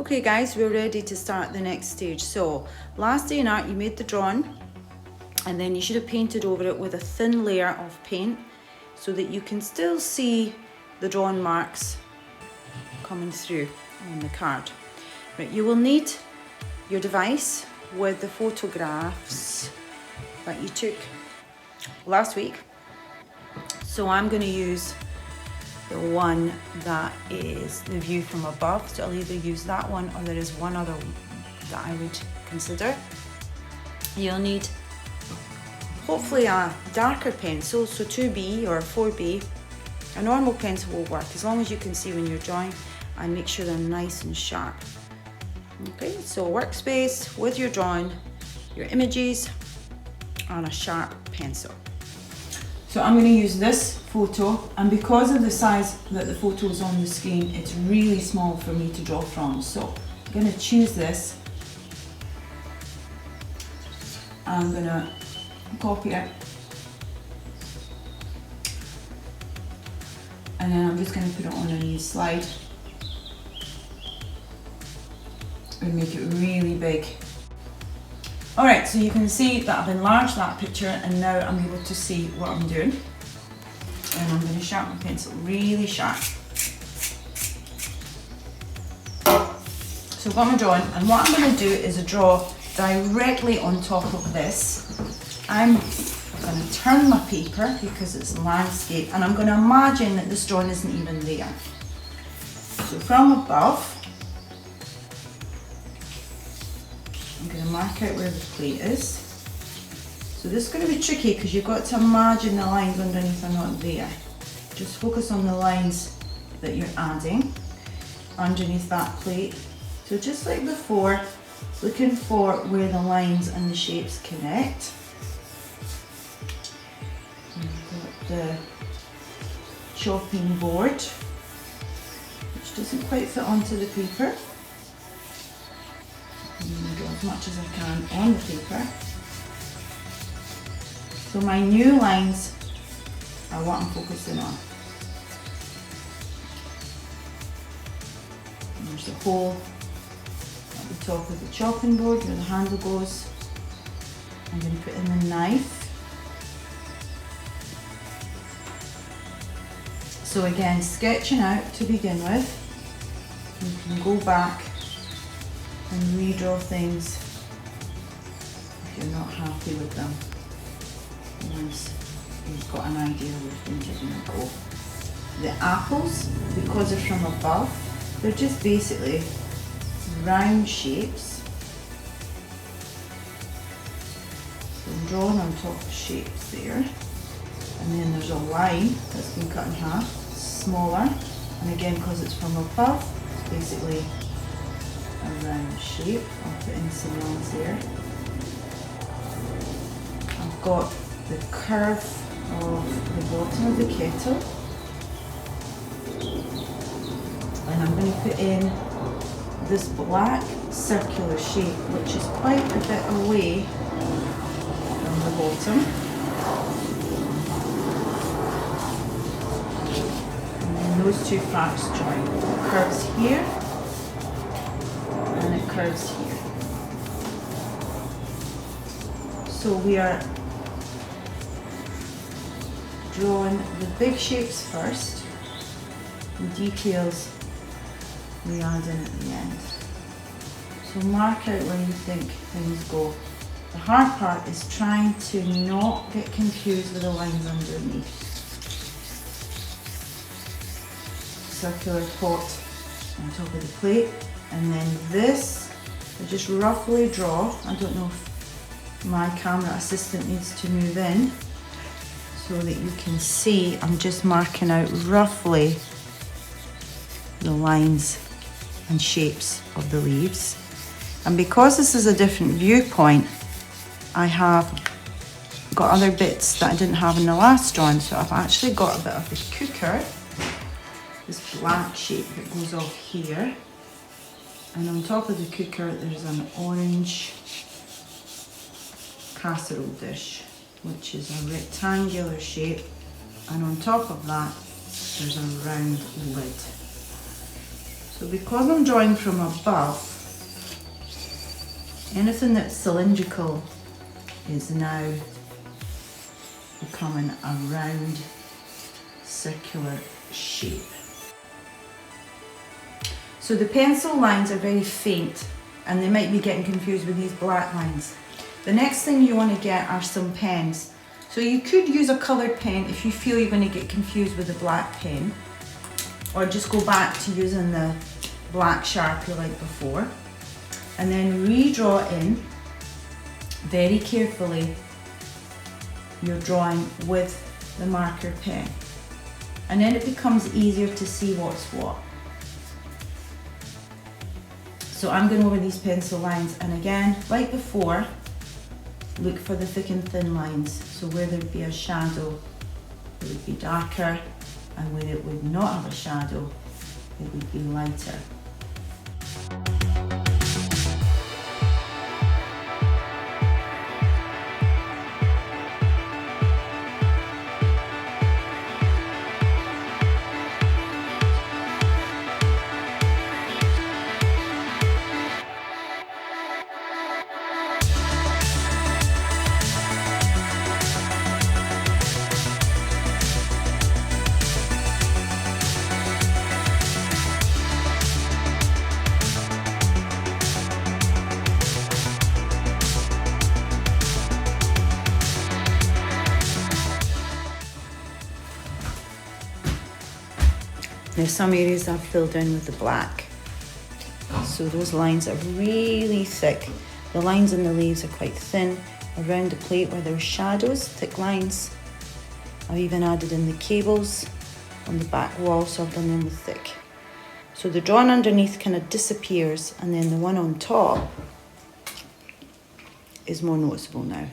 Okay guys, we're ready to start the next stage. So last day in art you made the drawing and then you should have painted over it with a thin layer of paint so that you can still see the drawing marks coming through on the card. Right, you will need your device with the photographs that you took last week. So I'm going to use the one that is the view from above. So I'll either use that one or there is one other that I would consider. You'll need hopefully a darker pencil, so 2B or 4B. A normal pencil will work as long as you can see when you're drawing, and make sure they're nice and sharp. Okay, so workspace with your drawing, your images, and a sharp pencil. So I'm going to use this photo, and because of the size that the photo is on the screen, it's really small for me to draw from. So I'm going to choose this. I'm going to copy it. And then I'm just going to put it on a new slide and make it really big. Alright, so you can see that I've enlarged that picture and now I'm able to see what I'm doing. And I'm going to sharpen the pencil really sharp. So I've got my drawing, and what I'm going to do is draw directly on top of this. I'm going to turn my paper because it's landscape, and I'm going to imagine that this drawing isn't even there. So from above, I'm going to mark out where the plate is. So this is going to be tricky because you've got to imagine the lines underneath are not there. Just focus on the lines that you're adding underneath that plate. So just like before, looking for where the lines and the shapes connect. And I've got the chopping board, which doesn't quite fit onto the paper. I'm going to draw as much as I can on the paper. So my new lines are what I'm focusing on. And there's the hole at the top of the chopping board where the handle goes. I'm going to put in the knife. So again, sketching out to begin with. You can go back and redraw things if you're not happy with them once you've got an idea where things are going to go. The apples, because they're from above, they're just basically round shapes. So I'm drawing on top of shapes there, and then there's a line that's been cut in half, smaller, and again because it's from above, it's basically a round shape. I'll put in some lines there. I've got the curve of the bottom of the kettle, and I'm going to put in this black circular shape, which is quite a bit away from the bottom. And then those two parts join. It curves here and it curves here. So we are drawing the big shapes first, the details we add in at the end. So mark out where you think things go. The hard part is trying to not get confused with the lines underneath. Circular pot on top of the plate, and then this, I just roughly draw. I don't know if my camera assistant needs to move in so that you can see. I'm just marking out roughly the lines and shapes of the leaves. And because this is a different viewpoint, I have got other bits that I didn't have in the last drawing. So I've actually got a bit of the cooker, this black shape that goes off here. And on top of the cooker, there's an orange casserole dish, which is a rectangular shape. And on top of that, there's a round lid. So So because I'm drawing from above, anything that's cylindrical is now becoming a round circular shape. So the pencil lines are very faint and they might be getting confused with these black lines. The next thing you want to get are some pens. So you could use a coloured pen if you feel you're going to get confused with the black pen, or just go back to using the black Sharpie like before, and then redraw in very carefully your drawing with the marker pen, and then it becomes easier to see what's what. So I'm going over these pencil lines, and again, like before, look for the thick and thin lines. So where there would be a shadow, it would be darker, and where it would not have a shadow, it would be lighter. Now some areas I've filled in with the black, so those lines are really thick. The lines in the leaves are quite thin. Around the plate where there's shadows, thick lines. I've even added in the cables on the back wall, so I've done them with thick. So the drawing underneath kind of disappears, and then the one on top is more noticeable now.